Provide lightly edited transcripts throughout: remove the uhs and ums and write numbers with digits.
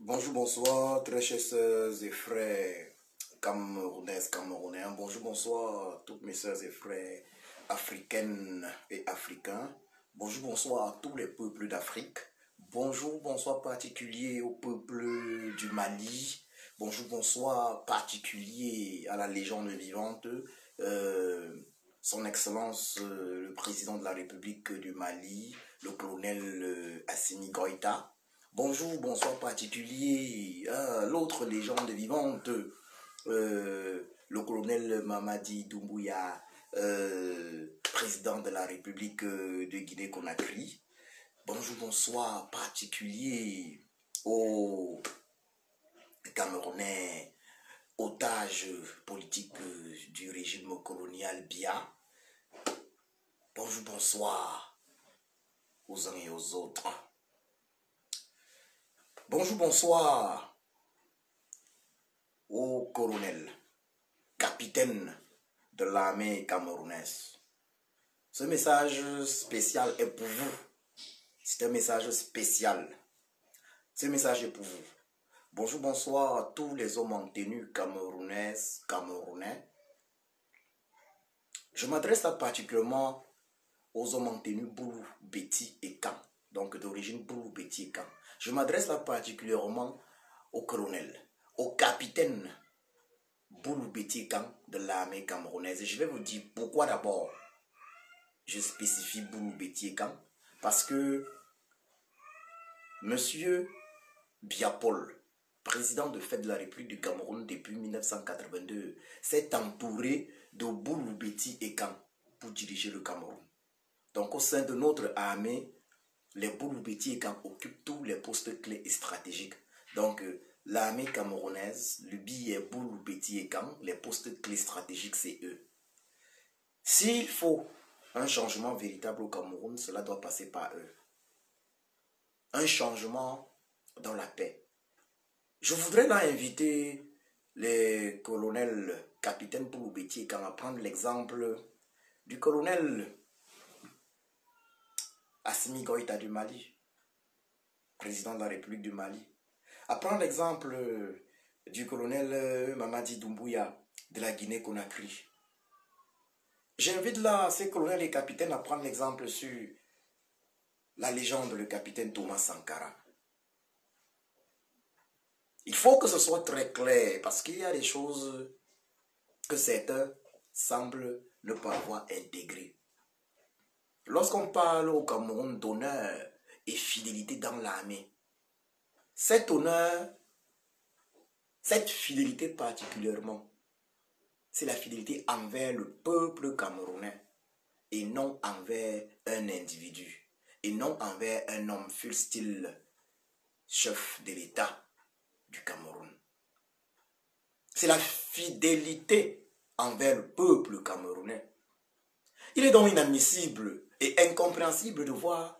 Bonjour, bonsoir, très chers sœurs et frères camerounaises, camerounais. Bonjour, bonsoir, toutes mes sœurs et frères africaines et africains. Bonjour, bonsoir à tous les peuples d'Afrique. Bonjour, bonsoir particulier au peuple du Mali. Bonjour, bonsoir particulier à la légende vivante, son Excellence le président de la République du Mali, le colonel Assimi Goïta. Bonjour, bonsoir particulier à l'autre légende vivante, le colonel Mamadi Doumbouya, président de la République de Guinée-Conakry. Bonjour, bonsoir particulier aux Camerounais, otages politiques du régime colonial Biya. Bonjour, bonsoir aux uns et aux autres. Bonjour, bonsoir au colonel, capitaine de l'armée camerounaise. Ce message spécial est pour vous. C'est un message spécial. Ce message est pour vous. Bonjour, bonsoir à tous les hommes en tenue camerounaises, camerounais. Je m'adresse là particulièrement aux hommes en tenue Boulou, Betty et Kan, donc d'origine Boulou, Betty et Kan. Je m'adresse là particulièrement au colonel, au capitaine Boulou, Betty et Kan de l'armée camerounaise. Et je vais vous dire pourquoi d'abord je spécifie Boulou, Betty et Kan. Parce que Monsieur Biya Paul, président de fait de la République du Cameroun depuis 1982, s'est entouré de Boulou, Betty et Kan pour diriger le Cameroun. Donc au sein de notre armée, les Boulou, Betty et Kan occupent tous les postes clés et stratégiques. Donc l'armée camerounaise, le billet Boulou, Betty et Kan, les postes clés stratégiques, c'est eux. S'il faut un changement véritable au Cameroun, cela doit passer par eux. Un changement dans la paix. Je voudrais là inviter les colonels, capitaines Boulou, Betty et Kan à prendre l'exemple du colonel Assimi Goïta du Mali, président de la République du Mali. À prendre l'exemple du colonel Mamadi Doumbouya de la Guinée-Conakry. J'invite là ces colonels et capitaines à prendre l'exemple sur la légende, le capitaine Thomas Sankara. Il faut que ce soit très clair parce qu'il y a des choses que certains semblent ne pas avoir intégrées. Lorsqu'on parle au Cameroun d'honneur et fidélité dans l'armée, cet honneur, cette fidélité particulièrement, c'est la fidélité envers le peuple camerounais et non envers un individu et non envers un homme fût-il chef de l'État du Cameroun. C'est la fidélité envers le peuple camerounais. Il est donc inadmissible et incompréhensible de voir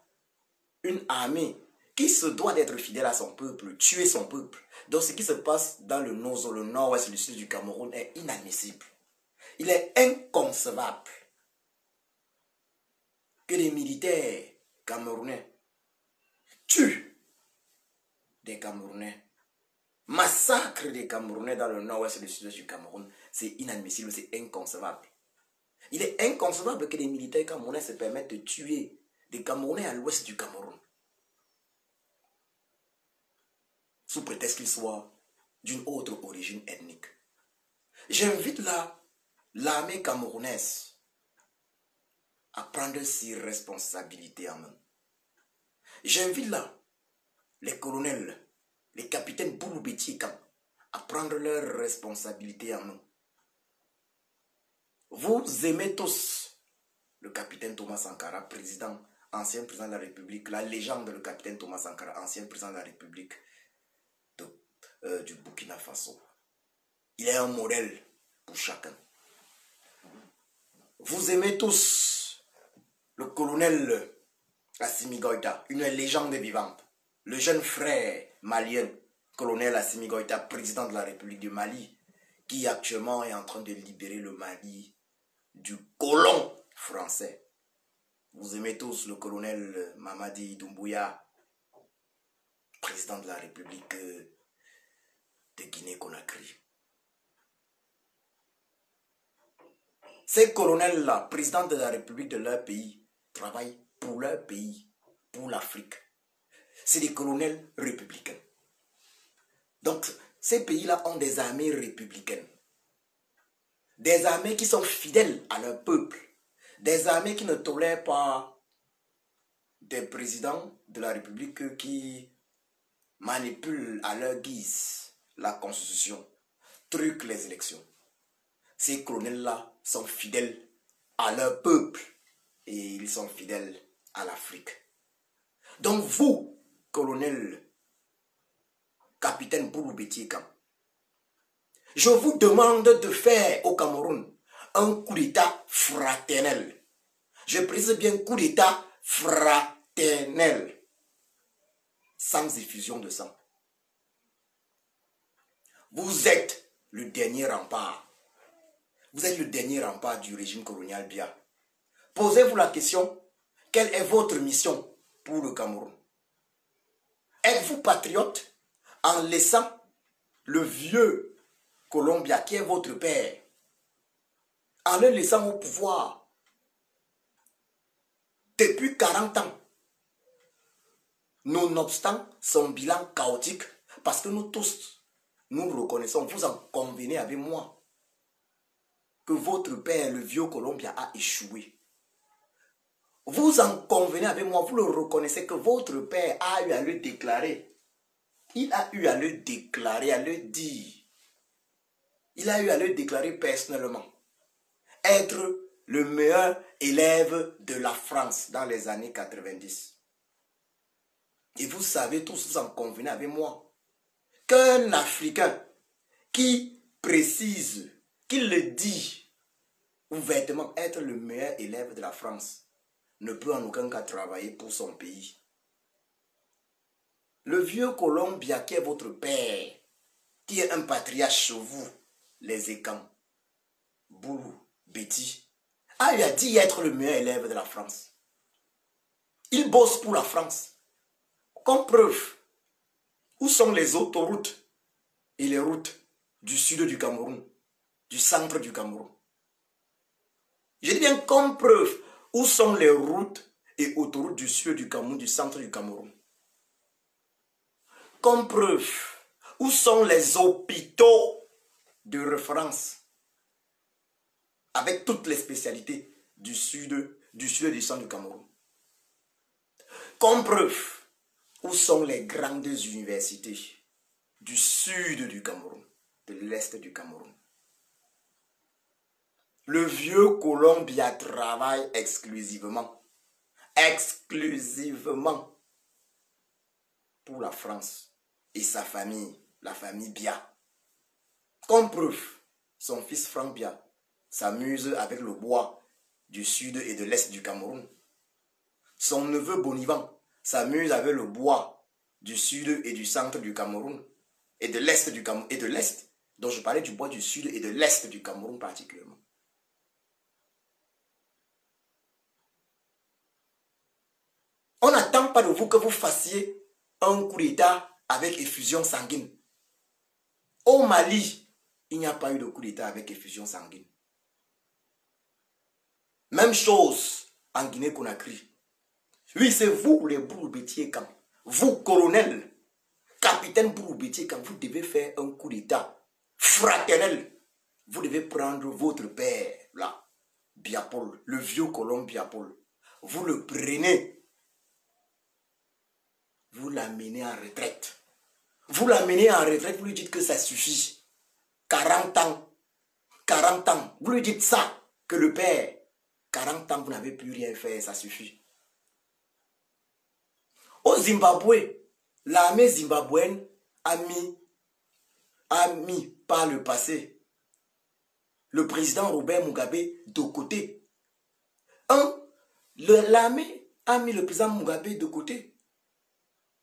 une armée qui se doit d'être fidèle à son peuple, tuer son peuple. Donc ce qui se passe dans le nord-ouest, le sud du Cameroun est inadmissible. Il est inconcevable que les militaires camerounais tuent des Camerounais, massacrent des Camerounais dans le nord-ouest et le sud-ouest du Cameroun. C'est inadmissible, c'est inconcevable. Il est inconcevable que les militaires camerounais se permettent de tuer des Camerounais à l'ouest du Cameroun, sous prétexte qu'ils soient d'une autre origine ethnique. J'invite là l'armée camerounaise à prendre ses responsabilités en main. J'invite là les colonels, les capitaines Boulou, Betty et Kan à prendre leurs responsabilités en main. Vous aimez tous le capitaine Thomas Sankara, ancien président de la République, la légende le capitaine Thomas Sankara, ancien président de la République du Burkina Faso. Il est un modèle pour chacun. Vous aimez tous le colonel Assimi Goïta, une légende vivante, le jeune frère malien, colonel Assimi Goïta, président de la République du Mali, qui actuellement est en train de libérer le Mali du colon français. Vous aimez tous le colonel Mamadi Doumbouya, président de la République de Guinée-Conakry. Ces colonels-là, présidents de la République de leur pays, travaillent pour leur pays, pour l'Afrique. C'est des colonels républicains. Donc, ces pays-là ont des armées républicaines. Des armées qui sont fidèles à leur peuple. Des armées qui ne tolèrent pas des présidents de la République qui manipulent à leur guise la constitution, truquent les élections. Ces colonels-là sont fidèles à leur peuple et ils sont fidèles à l'Afrique. Donc vous, colonel, capitaine Boulou Bétiékan, je vous demande de faire au Cameroun un coup d'État fraternel. Je précise bien coup d'État fraternel, sans effusion de sang. Vous êtes le dernier rempart. Vous êtes le dernier rempart du régime colonial Biya. Posez-vous la question, quelle est votre mission pour le Cameroun? Êtes-vous patriote en laissant le vieux Colombia qui est votre père, en le laissant au pouvoir depuis 40 ans, nonobstant son bilan chaotique, parce que nous tous, nous reconnaissons, vous en convenez avec moi, que votre père, le vieux Colombia, a échoué. Vous en convenez avec moi, vous le reconnaissez que votre père a eu à le déclarer. Il a eu à le déclarer, à le dire. Il a eu à le déclarer personnellement. Être le meilleur élève de la France dans les années 90. Et vous savez, tous vous en convenez avec moi, qu'un Africain qui précise, qui le dit ouvertement être le meilleur élève de la France, ne peut en aucun cas travailler pour son pays. Le vieux Colombia qui est votre père, qui est un patriarche chez vous, les Écans, Boulou, Betty, a eu à dire être le meilleur élève de la France. Il bosse pour la France. Comme preuve, où sont les autoroutes et les routes du sud du Cameroun, du centre du Cameroun? Je dis bien comme preuve, où sont les routes et autoroutes du sud du Cameroun, du centre du Cameroun? Comme preuve, où sont les hôpitaux de référence avec toutes les spécialités du sud et du centre du Cameroun? Comme preuve, où sont les grandes universités du sud du Cameroun, de l'est du Cameroun? Le vieux Colombia travaille exclusivement pour la France et sa famille, la famille Biya. Comme preuve, son fils Franck Biya s'amuse avec le bois du sud et de l'est du Cameroun. Son neveu Bonivan s'amuse avec le bois du sud et du centre du Cameroun et de l'est du Cameroun et de l'est. Donc je parlais du bois du sud et de l'est du Cameroun particulièrement. On n'attend pas de vous que vous fassiez un coup d'État avec effusion sanguine. Au Mali, il n'y a pas eu de coup d'État avec effusion sanguine. Même chose en Guinée-Conakry. Oui, c'est vous les Boulou Bétiékan. Vous, colonel, capitaine Boulou Bétiékan, vous devez faire un coup d'État fraternel. Vous devez prendre votre père, là, Biapol, le vieux colon Biapol. Vous le prenez. Vous l'amenez en retraite. Vous l'amenez en retraite, vous lui dites que ça suffit. 40 ans. 40 ans. Vous lui dites ça, que le père, 40 ans, vous n'avez plus rien fait, ça suffit. Au Zimbabwe, l'armée zimbabwéenne a mis par le passé le président Robert Mugabe de côté. L'armée a mis le président Mugabe de côté.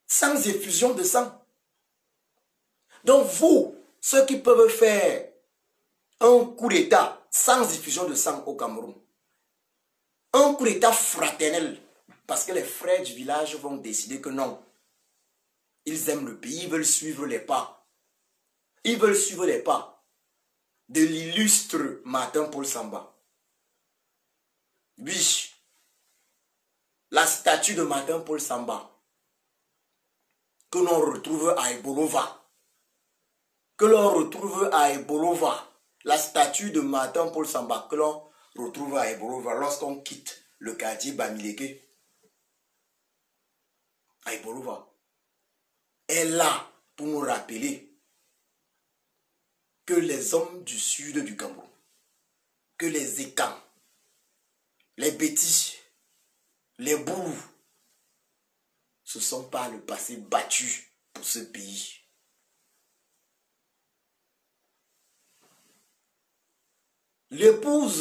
Sans effusion de sang. Donc vous, ceux qui peuvent faire un coup d'État sans effusion de sang au Cameroun, un coup d'État fraternel, parce que les frères du village vont décider que non, ils aiment le pays, ils veulent suivre les pas. Ils veulent suivre les pas de l'illustre Martin Paul Samba. Oui, la statue de Martin Paul Samba que l'on retrouve à Ebolova. Que l'on retrouve à Ebolova. La statue de Martin Paul Samba que l'on retrouve à Ebolova lorsqu'on quitte le quartier Bamileke. À Ebolova. Est là pour nous rappeler que les hommes du sud du Cameroun, que les Écans, les Bétis, les Boulous, se sont par le passé battus pour ce pays. L'épouse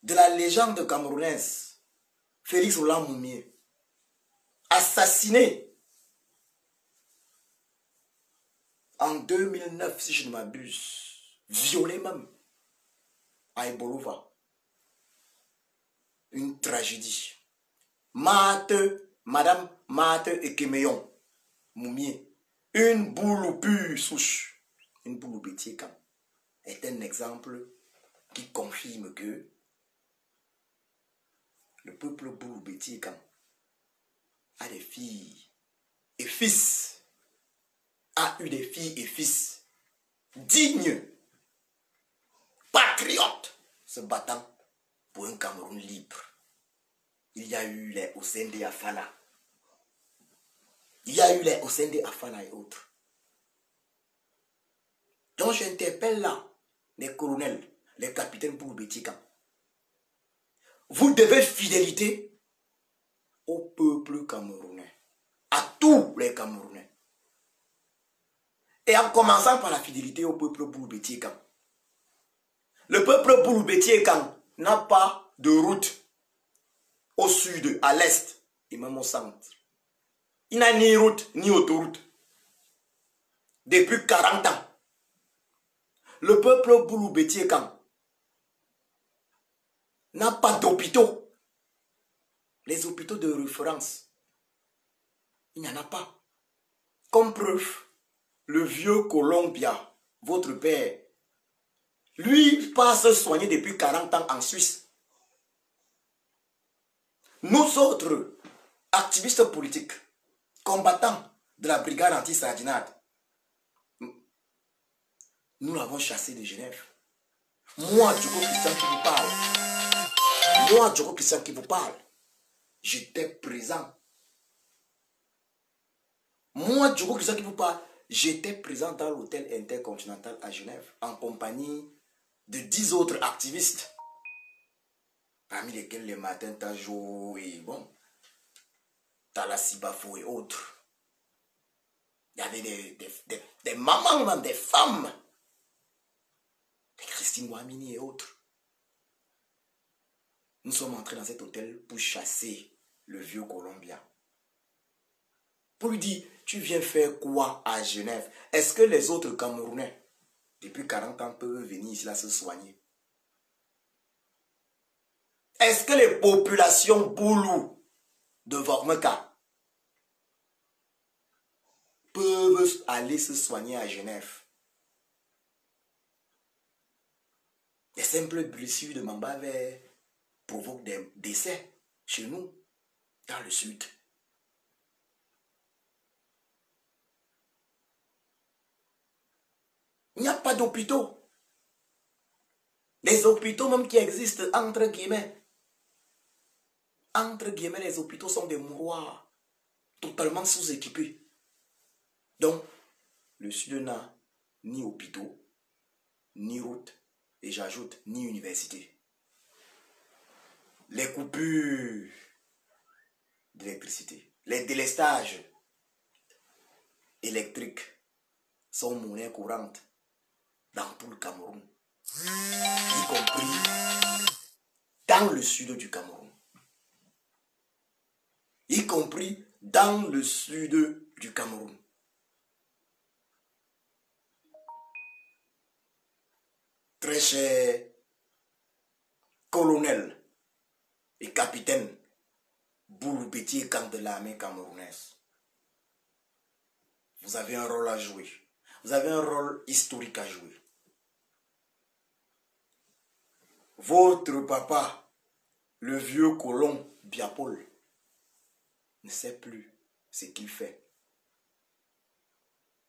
de la légende camerounaise, Félix Olamoumié, assassinée en 2009, si je ne m'abuse, violée même, à Ebolova. Une tragédie. Madame Marthe Ekemeyon Moumié, une boule pure souche, une boule bétiécan, est un exemple qui confirme que le peuple boule bétiécan a des filles et fils, a eu des filles et fils dignes, patriotes, se battant pour un Cameroun libre. Il y a eu les Osende Afana. Il y a eu les Osende Afana et autres. Donc j'interpelle là les colonels, les capitaines pour Bétican. Vous devez fidélité au peuple camerounais, à tous les Camerounais. Et en commençant par la fidélité au peuple Boulbétiékan. Le peuple Boulbétiékan n'a pas de route au sud, à l'est et même au centre. Il n'a ni route ni autoroute. Depuis 40 ans. Le peuple Boulbétiékan n'a pas d'hôpitaux. Les hôpitaux de référence, il n'y en a pas. Comme preuve, le vieux Colombia, votre père, lui passe soigner depuis 40 ans en Suisse. Nous autres, activistes politiques, combattants de la brigade anti-sardinade, nous l'avons chassé de Genève. Moi, Djoko Christian qui vous parle, j'étais présent. Moi, Djoko Christian qui vous parle, j'étais présent dans l'hôtel intercontinental à Genève en compagnie de 10 autres activistes, parmi lesquels les Martin Tajo et bon, Talassi Bafo et autres. Il y avait des mamans, même des femmes, des Christine Ouamini et autres. Nous sommes entrés dans cet hôtel pour chasser le vieux Colombien. Pour lui dire, tu viens faire quoi à Genève? Est-ce que les autres Camerounais, depuis 40 ans, peuvent venir ici là se soigner? Est-ce que les populations boulou de Vormeka peuvent aller se soigner à Genève? Les simples blessures de Mamba vert provoquent des décès chez nous, dans le sud. Il n'y a pas d'hôpitaux. Les hôpitaux même qui existent, entre guillemets, les hôpitaux sont des mouroirs totalement sous-équipés. Donc, le sud n'a ni hôpitaux, ni route, et j'ajoute, ni université. Les coupures d'électricité, les délestages électriques sont monnaie courante dans tout le Cameroun, y compris dans le sud du Cameroun. Y compris dans le sud du Cameroun. Très cher colonel et capitaine Boulou-Bétiékan de l'armée camerounaise, vous avez un rôle à jouer. vous avez un rôle historique à jouer. Votre papa, le vieux colon Biapol, ne sait plus ce qu'il fait.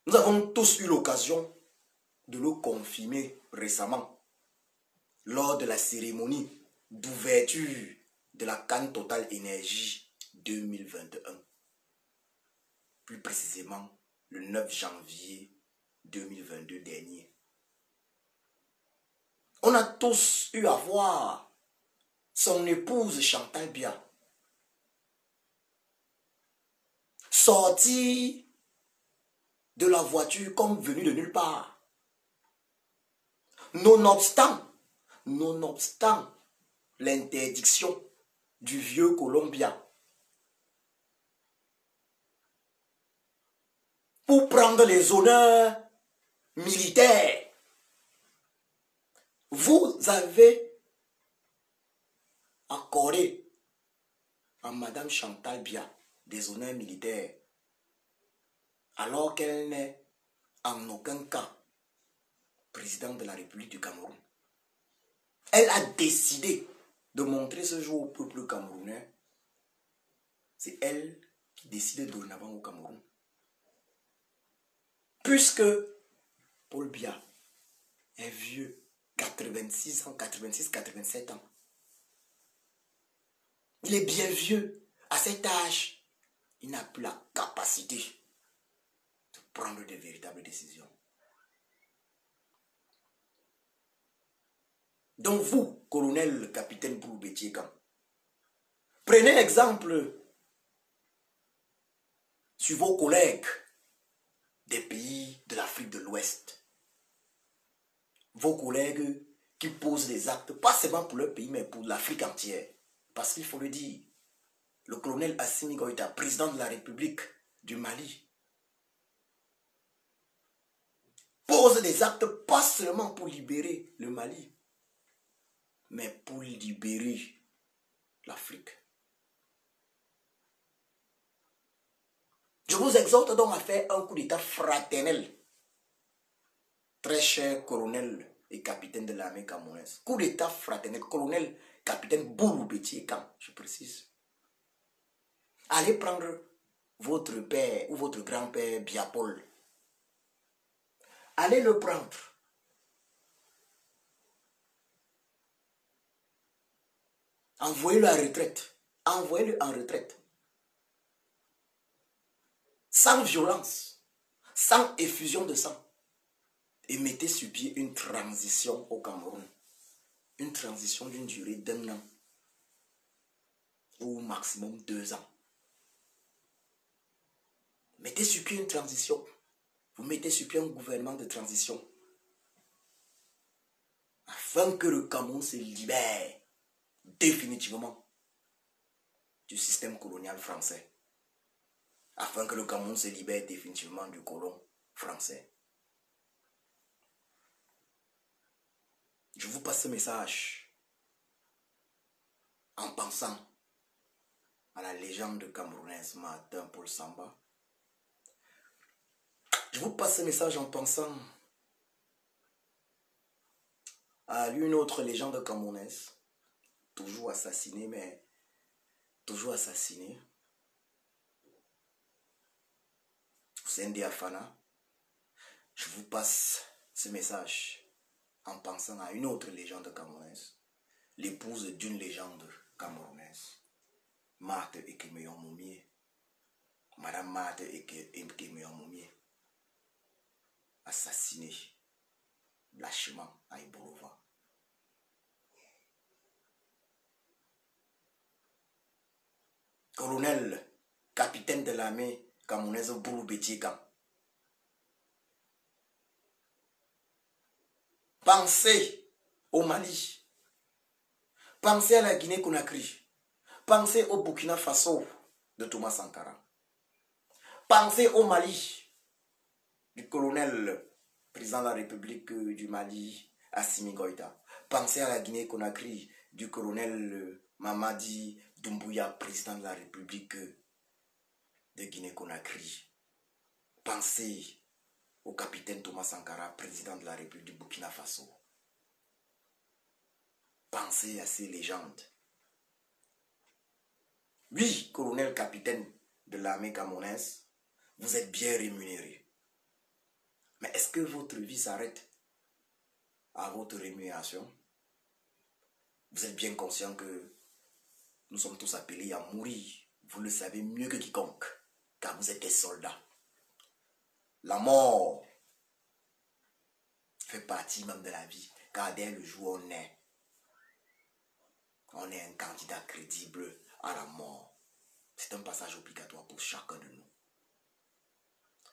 Nous avons tous eu l'occasion de le confirmer récemment lors de la cérémonie d'ouverture de la Cannes Total Énergie 2021. Plus précisément, le 9 janvier 2022 dernier. On a tous eu à voir son épouse Chantal Biya sortir de la voiture comme venue de nulle part. Nonobstant l'interdiction du vieux Colombien pour prendre les honneurs militaires. Vous avez accordé à Madame Chantal Biya des honneurs militaires alors qu'elle n'est en aucun cas présidente de la République du Cameroun. Elle a décidé de montrer ce jour au peuple camerounais. C'est elle qui décide dorénavant au Cameroun. Puisque Paul Biya est vieux, 86 ans, 86, 87 ans. Il est bien vieux. À cet âge, il n'a plus la capacité de prendre de véritables décisions. Donc vous, colonel, capitaine Bouloubetiekan, prenez exemple sur vos collègues des pays de l'Afrique de l'Ouest. Vos collègues qui posent des actes, pas seulement pour leur pays, mais pour l'Afrique entière. Parce qu'il faut le dire, le colonel Assimi Goïta, président de la République du Mali, pose des actes pas seulement pour libérer le Mali, mais pour libérer l'Afrique. Je vous exhorte donc à faire un coup d'état fraternel, très cher colonel et capitaine de l'armée camerounaise. Coup d'état fraternel, colonel, capitaine Bouloubetiekan, je précise. Allez prendre votre père ou votre grand-père Biapol. Allez le prendre. Envoyez-le en retraite. Envoyez-le en retraite. Sans violence, sans effusion de sang. Et mettez sur pied une transition au Cameroun. Une transition d'une durée d'1 an. Ou maximum 2 ans. Mettez sur pied une transition. Vous mettez sur pied un gouvernement de transition. Afin que le Cameroun se libère définitivement du système colonial français. Afin que le Cameroun se libère définitivement du colon français. Je vous passe ce message en pensant à la légende camerounaise Martin Paul Samba. Je vous passe ce message en pensant à une autre légende camerounaise, toujours assassinée, mais toujours assassinée. Cindy Afana. Je vous passe ce message en pensant à une autre légende camerounaise, l'épouse d'une légende camerounaise, Marthe Ekemeyon Moumié, Madame Marthe Ekemeyon Moumié, assassinée lâchement à Iborova. Colonel, capitaine de l'armée camerounaise Bouloubetiekan. Pensez au Mali. Pensez à la Guinée-Conakry. Pensez au Burkina Faso de Thomas Sankara. Pensez au Mali du colonel président de la République du Mali, Assimi Goïta. Pensez à la Guinée-Conakry du colonel Mamadi Doumbouya, président de la République de Guinée-Conakry. Pensez au capitaine Thomas Sankara, président de la République du Burkina Faso. Pensez à ces légendes. Oui, colonel capitaine de l'armée camerounaise, vous êtes bien rémunéré. Mais est-ce que votre vie s'arrête à votre rémunération? Vous êtes bien conscient que nous sommes tous appelés à mourir. Vous le savez mieux que quiconque, car vous êtes des soldats. La mort fait partie même de la vie, car dès le jour où on est un candidat crédible à la mort. C'est un passage obligatoire pour chacun de nous.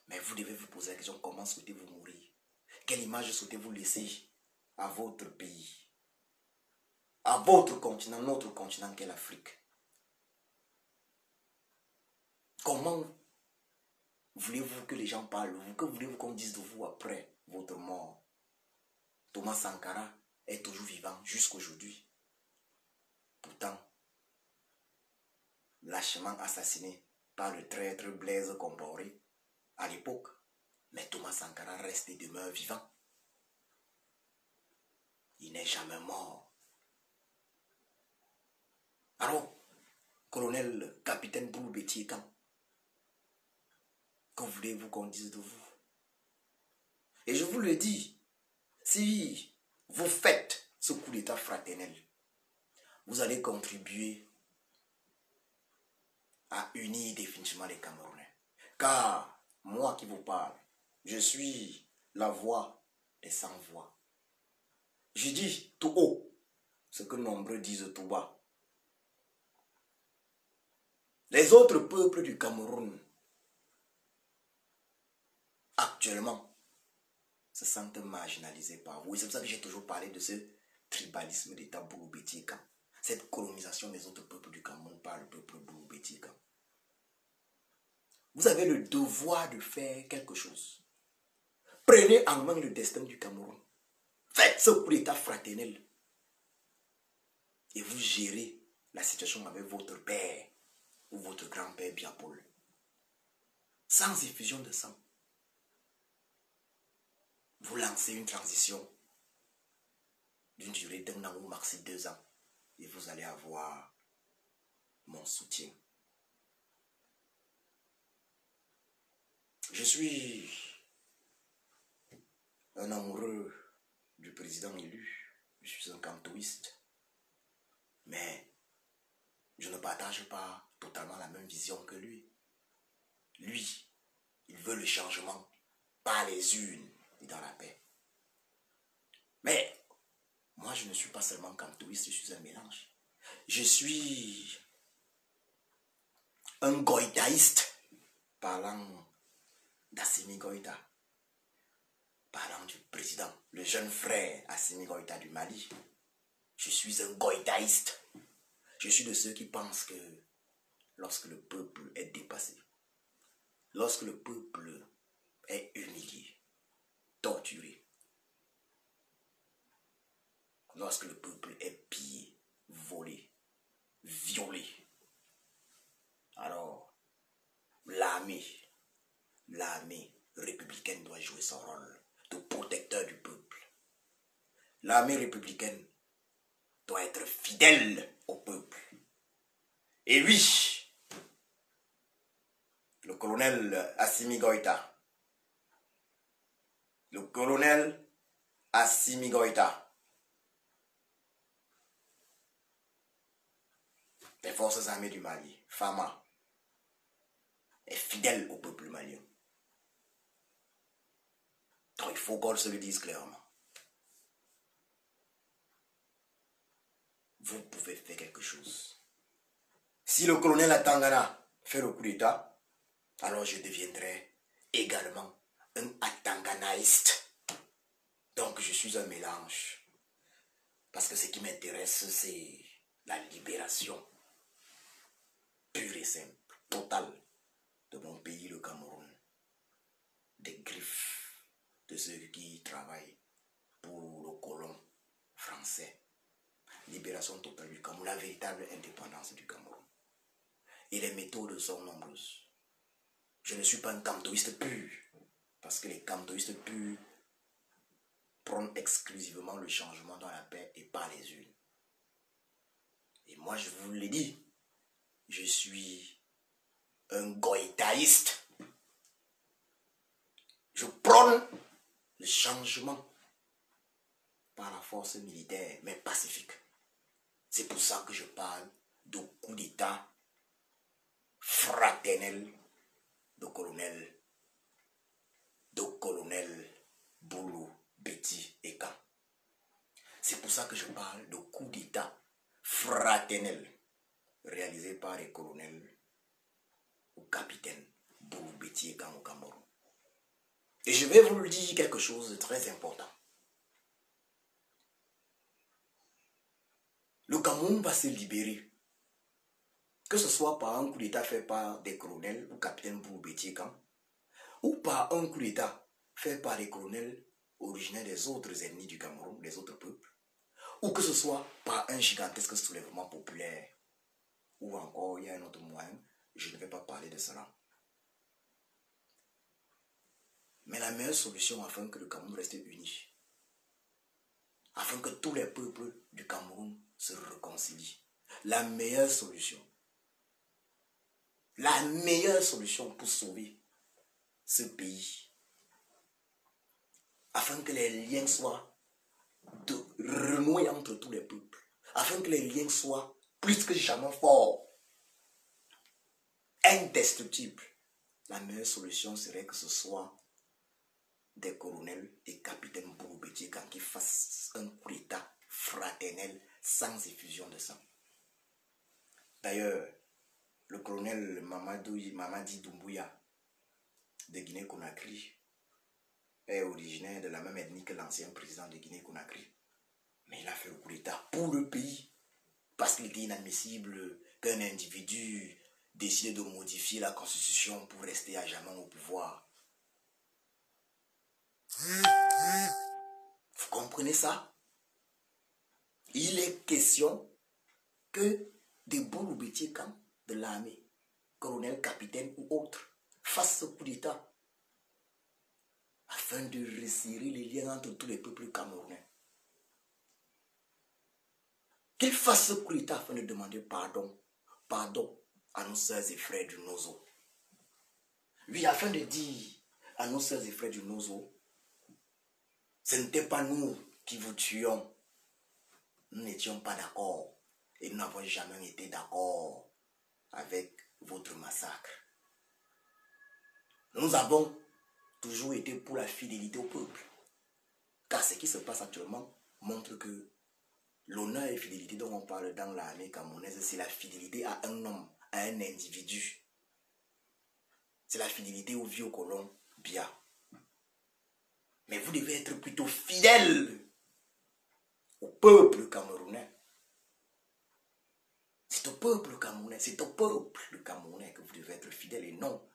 Mais vous devez vous poser la question, comment souhaitez-vous mourir? Quelle image souhaitez-vous laisser à votre pays, à votre continent, notre continent qu'est l'Afrique? Comment voulez-vous que les gens parlent de vous? Que voulez-vous qu'on dise de vous après votre mort? Thomas Sankara est toujours vivant jusqu'aujourd'hui. Pourtant, lâchement assassiné par le traître Blaise Compaoré à l'époque. Mais Thomas Sankara reste et demeure vivant. Il n'est jamais mort. Alors, colonel, capitaine Boulou Bétiékan, que voulez-vous qu'on dise de vous? Et je vous le dis, si vous faites ce coup d'état fraternel, vous allez contribuer à unir définitivement les Camerounais. Car, moi qui vous parle, je suis la voix des sans-voix. Je dis tout haut ce que nombreux disent tout bas. Les autres peuples du Cameroun, actuellement, se sentent marginalisés par vous. Et c'est pour ça que j'ai toujours parlé de ce tribalisme d'État Boulou Bétiékan. Cette colonisation des autres peuples du Cameroun par le peuple Boulou Bétiékan. Vous avez le devoir de faire quelque chose. Prenez en main le destin du Cameroun. Faites ce coup d'état fraternel. Et vous gérez la situation avec votre père ou votre grand-père Biapol. Sans effusion de sang. Vous lancez une transition d'une durée d'1 an ou maxi 2 ans. Et vous allez avoir mon soutien. Je suis un amoureux du président élu. Je suis un cantoïste. Mais je ne partage pas totalement la même vision que lui. Lui, il veut le changement par les urnes et dans la paix. Mais moi, je ne suis pas seulement cantoïste, je suis un mélange. Je suis un goïtaïste parlant d'Assimi Goïta, parlant du président, le jeune frère Assimi Goïta du Mali. Je suis un goïtaïste. Je suis de ceux qui pensent que lorsque le peuple est dépassé, lorsque le peuple est humilié, torturé, lorsque le peuple est pillé, volé, violé, alors l'armée républicaine doit jouer son rôle de protecteur du peuple. L'armée républicaine doit être fidèle au peuple. Et oui, le colonel Assimi Goïta, des forces armées du Mali, FAMA, est fidèle au peuple malien. Donc il faut qu'on se le dise clairement. Vous pouvez faire quelque chose. Si le colonel Atangana fait le coup d'état, alors je deviendrai également un atanganaïste. Donc je suis un mélange. Parce que ce qui m'intéresse, c'est la libération pure et simple, totale de mon pays, le Cameroun. Des griffes de ceux qui travaillent pour le colon français. Libération totale du Cameroun, la véritable indépendance du Cameroun. Et les méthodes sont nombreuses. Je ne suis pas un cantoïste pur. Parce que les cantoïstes purs prônent exclusivement le changement dans la paix et pas les urnes. Et moi, je vous l'ai dit, je suis un goïtaïste. Je prône le changement par la force militaire, mais pacifique. C'est pour ça que je parle de coup d'État fraternel de colonel Boulou, Betty et Kam. C'est pour ça que je parle de coup d'État fraternel réalisé par les colonels ou capitaines Boulou, Betty et Kam au Cameroun. Et je vais vous le dire quelque chose de très important. Le Cameroun va se libérer. Que ce soit par un coup d'État fait par des colonels ou capitaines Boulou, Betty et Kam, ou par un coup d'État fait par des colonels originaires des autres ennemis du Cameroun, des autres peuples, ou que ce soit par un gigantesque soulèvement populaire, ou encore il y a un autre moyen, je ne vais pas parler de cela. Mais la meilleure solution afin que le Cameroun reste uni, afin que tous les peuples du Cameroun se réconcilient, la meilleure solution pour sauver ce pays, afin que les liens soient renoués entre tous les peuples, afin que les liens soient plus que jamais forts, indestructibles, la meilleure solution serait que ce soit des colonels et capitaines Boulou, Betty et Kam qui fassent un coup d'État fraternel sans effusion de sang. D'ailleurs, le colonel Mamadi Doumbouya de Guinée-Conakry est originaire de la même ethnie que l'ancien président de Guinée-Conakry. Mais il a fait le coup d'État pour le pays parce qu'il était inadmissible qu'un individu décide de modifier la constitution pour rester à jamais au pouvoir. Vous comprenez ça? Il est question que des Boulou, Betty et Kam de l'armée, colonel, capitaine ou autre, fassent ce coup d'État afin de resserrer les liens entre tous les peuples camerounais. Qu'ils fassent ce coup d'État afin de demander pardon à nos sœurs et frères du Nozo. Oui, afin de dire à nos sœurs et frères du Nozo, ce n'était pas nous qui vous tuions. Nous n'étions pas d'accord et nous n'avons jamais été d'accord avec votre massacre. Nous avons toujours été pour la fidélité au peuple. Car ce qui se passe actuellement montre que l'honneur et la fidélité dont on parle dans l'armée camerounaise, c'est la fidélité à un homme, à un individu. C'est la fidélité au vieux colon Bia. Mais vous devez être plutôt fidèle au peuple camerounais. C'est au peuple camerounais, c'est au peuple camerounais que vous devez être fidèle et non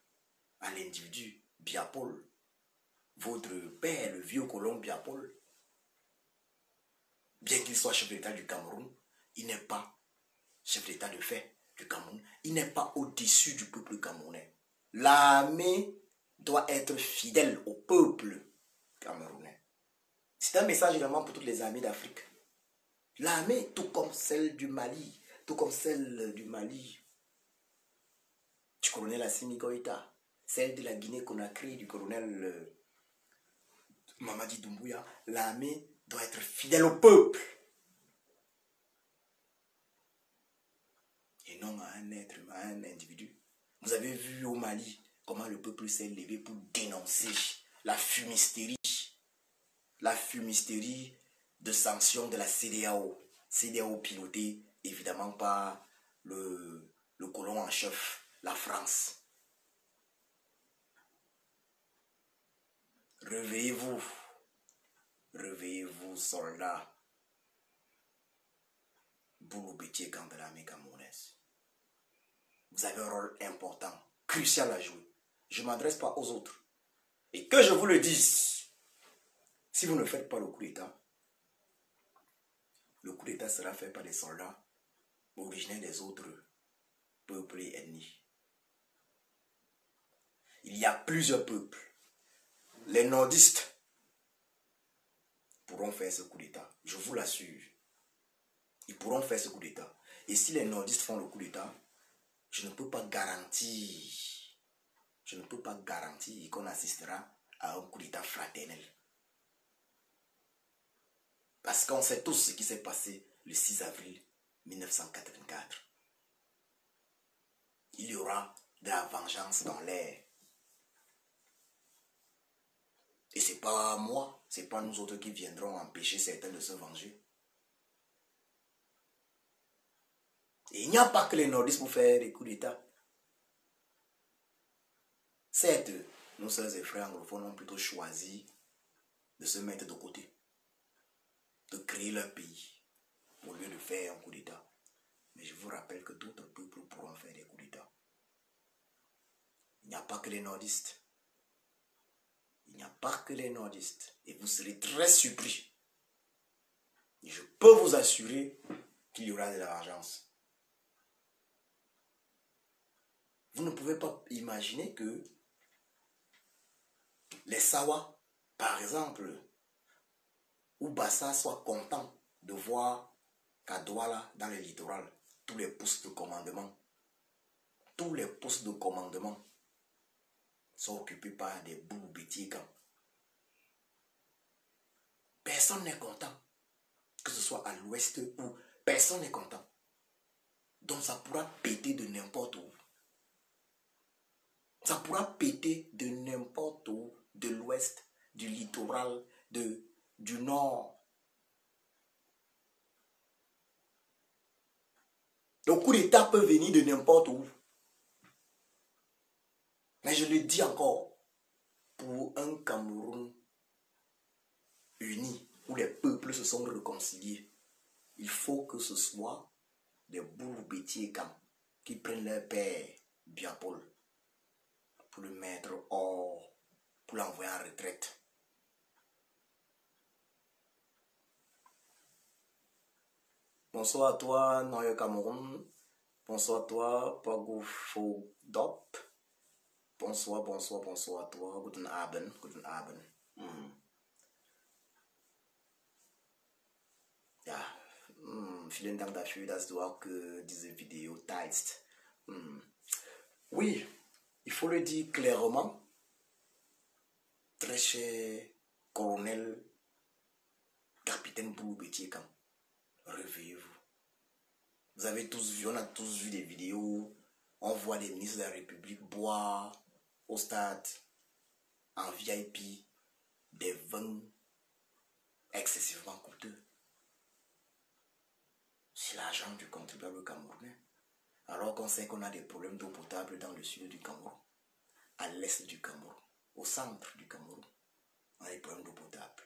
à l'individu Biapol. Votre père, le vieux colon Biapol, bien qu'il soit chef d'État du Cameroun, il n'est pas chef d'État de fait du Cameroun. Il n'est pas au-dessus du peuple camerounais. L'armée doit être fidèle au peuple camerounais. C'est un message également pour toutes les armées d'Afrique. L'armée, tout comme celle du Mali, du colonel Assimi Goïta, celle de la Guinée-Conakry, du colonel Mamadi Doumbouya, l'armée doit être fidèle au peuple. Et non à un être, à un individu. Vous avez vu au Mali comment le peuple s'est levé pour dénoncer la fumisterie de sanctions de la CEDEAO. CEDEAO pilotée évidemment par le colon en chef, la France. Réveillez-vous, soldats. Boulou, Betty et Kam de l'armée camerounaise. Vous avez un rôle important, crucial à jouer. Je ne m'adresse pas aux autres. Et que je vous le dise, si vous ne faites pas le coup d'État sera fait par des soldats originaires des autres peuples et ethnies. Il y a plusieurs peuples les nordistes pourront faire ce coup d'État. Je vous l'assure. Ils pourront faire ce coup d'État. Et si les nordistes font le coup d'État, je ne peux pas garantir qu'on assistera à un coup d'État fraternel. Parce qu'on sait tous ce qui s'est passé le 6 avril 1984. Il y aura de la vengeance dans l'air. Et ce n'est pas moi, ce n'est pas nous autres qui viendrons empêcher certains de se venger. Et il n'y a pas que les nordistes pour faire des coups d'État. Certes, nos sœurs et frères anglophones ont plutôt choisi de se mettre de côté, de créer leur pays, au lieu de faire un coup d'État. Mais je vous rappelle que d'autres peuples pourront faire des coups d'État. Il n'y a pas que les nordistes. Il n'y a pas que les nordistes. Et vous serez très surpris. Et je peux vous assurer qu'il y aura de la vengeance. Vous ne pouvez pas imaginer que les Sawa, par exemple, ou Bassa soient contents de voir qu'à Douala, dans le littoral, tous les postes de commandement sont occupés par des bouts bétiers-camps. Personne n'est content. Que ce soit à l'ouest ou personne n'est content. Donc ça pourra péter de n'importe où. Ça pourra péter de n'importe où, de l'ouest, du littoral, du nord. Le coup d'État peut venir de n'importe où. Mais je le dis encore, pour un Cameroun uni, où les peuples se sont réconciliés, il faut que ce soit des Bourbétiers-Camp qui prennent leur père, Biapol, pour le mettre hors, pour l'envoyer en retraite. Bonsoir à toi, Noye Cameroun. Bonsoir à toi, Pagoufo Dop. Bonsoir à toi. Guten Abend. Ja, vielen Dank dafür, dass du auch diese Video teilst. Oui, il faut le dire clairement, très cher colonel, capitaine Bourbétier-Camp, réveillez-vous. Vous avez tous vu, on a tous vu des vidéos, on voit des ministres de la République boire au stade, en VIP, des vins excessivement coûteux. C'est l'argent du contribuable camerounais. Alors qu'on sait qu'on a des problèmes d'eau potable dans le sud du Cameroun, à l'est du Cameroun, au centre du Cameroun. On a des problèmes d'eau potable,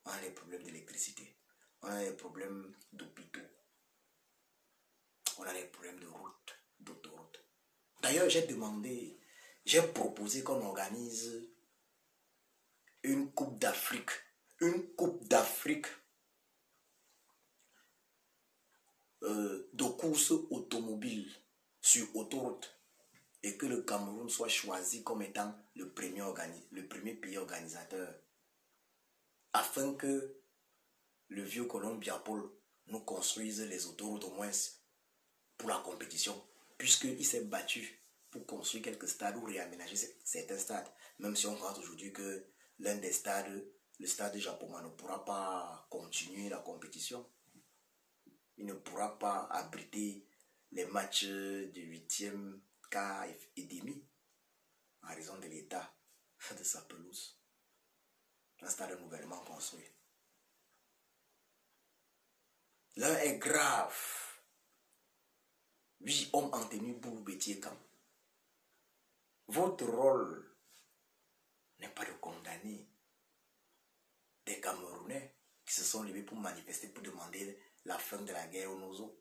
on a des problèmes d'électricité, on a des problèmes d'hôpitaux, on a des problèmes de routes, d'autoroutes. D'ailleurs, j'ai proposé qu'on organise une coupe d'Afrique de course automobile sur autoroute et que le Cameroun soit choisi comme étant le premier pays organisateur afin que le vieux colon Biapol nous construise les autoroutes au moins pour la compétition, puisqu'il s'est battu pour construire quelques stades ou réaménager certains stades, même si on croit aujourd'hui que l'un des stades, le stade de Japoma, ne pourra pas continuer la compétition. Il ne pourra pas abriter les matchs du 8e quart et demi en raison de l'état de sa pelouse. Un stade nouvellement construit. L'un est grave. 8 hommes en tenue Bourbétier-Camp. Votre rôle n'est pas de condamner des Camerounais qui se sont levés pour manifester, pour demander la fin de la guerre au Nozo,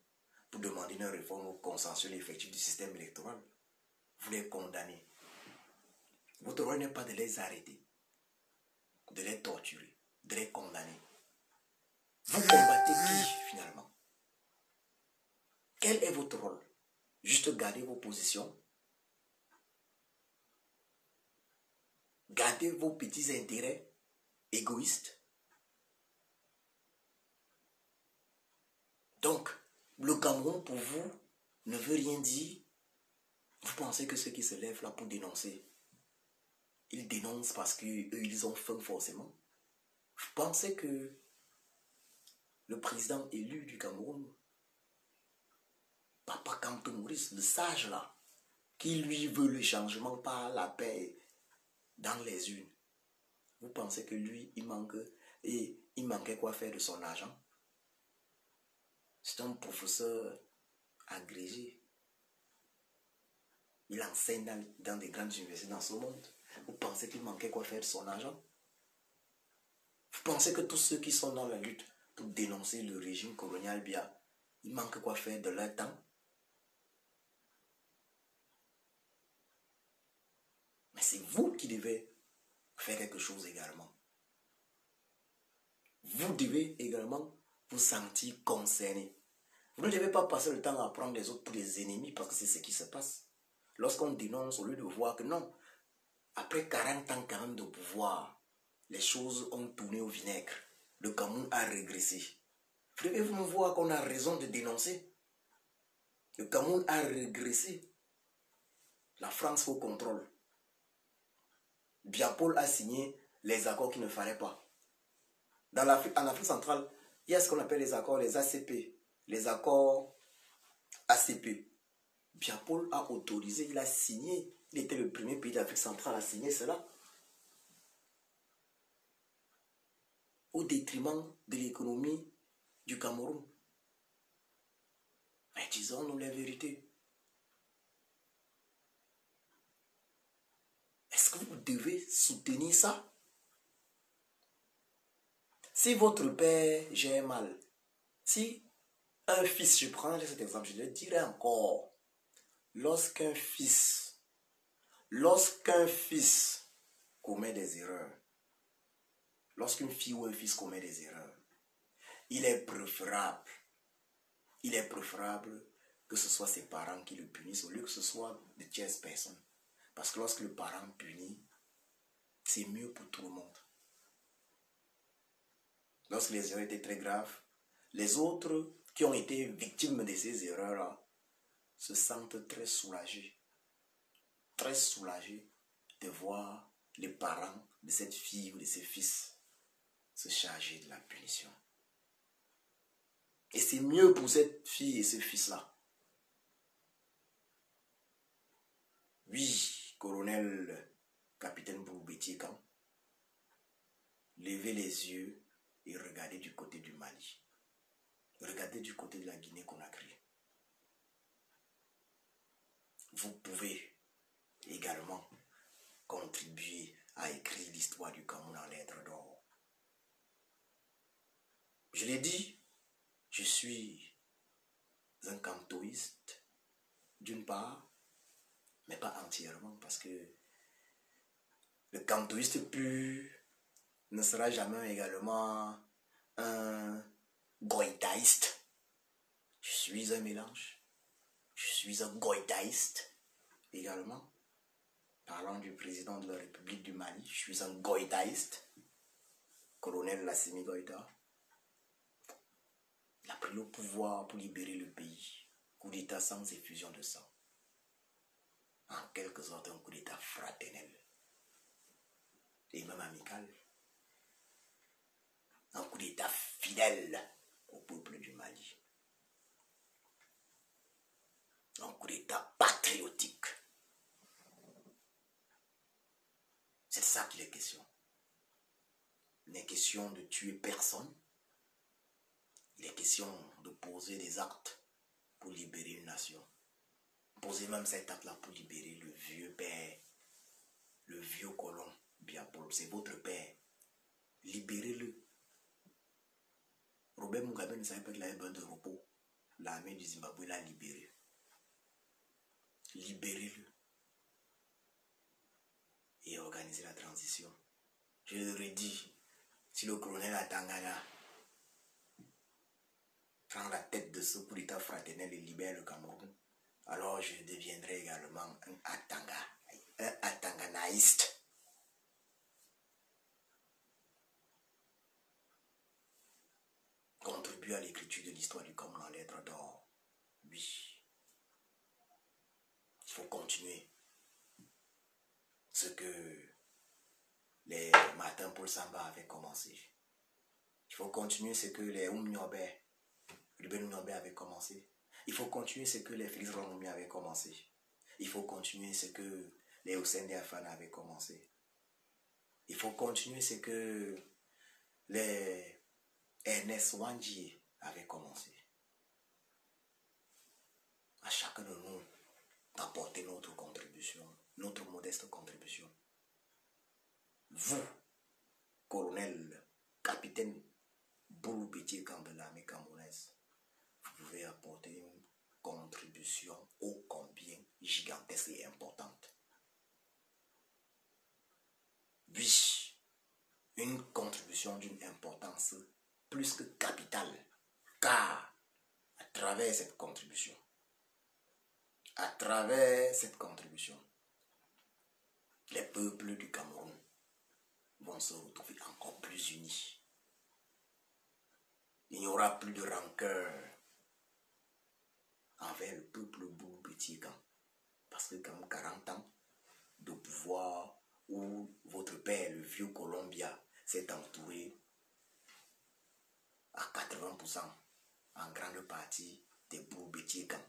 pour demander une réforme consensuelle et effective du système électoral. Vous les condamnez. Votre rôle n'est pas de les arrêter, de les torturer, de les condamner. Vous combattez qui finalement? Quel est votre rôle? Juste garder vos positions? Gardez vos petits intérêts égoïstes. Donc, le Cameroun, pour vous, ne veut rien dire. Vous pensez que ceux qui se lèvent là pour dénoncer, ils dénoncent parce qu'eux, ils ont faim forcément. Vous pensez que le président élu du Cameroun, Papa Kamto Maurice, le sage là, qui lui veut le changement par la paix dans les urnes, vous pensez que lui, il manquait quoi faire de son argent? C'est un professeur agrégé. Il enseigne dans des grandes universités dans ce monde. Vous pensez qu'il manquait quoi faire de son argent? Vous pensez que tous ceux qui sont dans la lutte pour dénoncer le régime colonial, bien, il manque quoi faire de leur temps? Mais c'est vous qui devez faire quelque chose également. Vous devez également vous sentir concerné. Vous ne devez pas passer le temps à prendre les autres pour des ennemis parce que c'est ce qui se passe. Lorsqu'on dénonce, au lieu de voir que non, après 40 ans quand même de pouvoir, les choses ont tourné au vinaigre. Le Cameroun a régressé. Vous devez vous voir qu'on a raison de dénoncer. Le Cameroun a régressé. La France au contrôle. Biapol a signé les accords qu'il ne fallait pas. En Afrique centrale, il y a ce qu'on appelle les accords, les ACP. Les accords ACP. Biapol a autorisé, il a signé. Il était le premier pays d'Afrique centrale à signer cela. Au détriment de l'économie du Cameroun. Mais disons-nous la vérité. Est-ce que vous devez soutenir ça? Si votre père gère mal, si un fils, je prendrai cet exemple, je le dirai encore, lorsqu'un fils commet des erreurs, lorsqu'une fille ou un fils commet des erreurs, il est préférable que ce soit ses parents qui le punissent au lieu que ce soit de tierces personnes. Parce que lorsque le parent punit, c'est mieux pour tout le monde. Lorsque les erreurs étaient très graves, les autres qui ont été victimes de ces erreurs-là se sentent très soulagés de voir les parents de cette fille ou de ces fils se charger de la punition. Et c'est mieux pour cette fille et ce fils-là. Oui, colonel, capitaine Boubetier-Kan, levez les yeux et regardez du côté du Mali. Regardez du côté de la Guinée-Conakry. Vous pouvez également contribuer à écrire l'histoire du Cameroun en lettres d'or. Je l'ai dit, je suis un cantoïste, d'une part, mais pas entièrement, parce que le cantoïste pur ne sera jamais également un goïtaïste. Je suis un mélange. Je suis un goïtaïste également. Parlant du président de la République du Mali, je suis un goïtaïste. Colonel Lassimi Goïta. Il a pris le pouvoir pour libérer le pays. Coup d'état sans effusion de sang. En quelque sorte, un coup d'état fraternel. Et même amical. Un coup d'état fidèle au peuple du Mali. Un coup d'état patriotique. C'est de ça qu'il est question. Il n'est question de tuer personne. Il est question de poser des actes pour libérer une nation. Posez même cet acte-là pour libérer le vieux père, le vieux colon Biapol. C'est votre père. Libérez-le. Robert Mugabe ne savait pas qu'il avait besoin de repos. L'armée du Zimbabwe l'a libéré. Libérez-le. Et organisez la transition. Je le redis, si le colonel Atangana prend la tête de ce coup d'état fraternel et libère le Cameroun, alors je deviendrai également un Atanganaïste. réécriture de l'histoire du Cameroun en lettres d'or. Oui. Il faut continuer ce que les Martin Paul Samba avaient commencé. Il faut continuer ce que les Oumniobe, Ruben Oumniobe avaient commencé. Il faut continuer ce que les Félix Ronoumi avaient commencé. Il faut continuer ce que les Hussein Diafana avaient commencé. Il faut continuer ce que les Ernest Wandji avaient commencé. À chacun de nous d'apporter notre contribution, notre modeste contribution. Vous, colonel, capitaine Boulou Bétier de l'armée camerounaise, vous pouvez apporter une contribution ô combien gigantesque et importante. Oui, une contribution d'une importance plus que capitale, car à travers cette contribution, les peuples du Cameroun vont se retrouver encore plus unis. Il n'y aura plus de rancœur envers le peuple boubou-bétiégan. Parce que comme 40 ans de pouvoir où votre père, le vieux Colombia, s'est entouré à 80% en grande partie des boubou-bétiégans,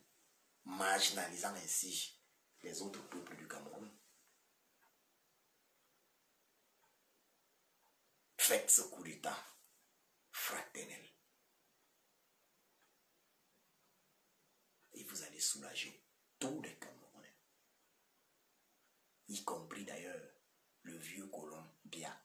marginalisant ainsi les autres peuples du Cameroun. Faites ce coup d'État fraternel. Et vous allez soulager tous les Camerounais. Y compris d'ailleurs le vieux Colombia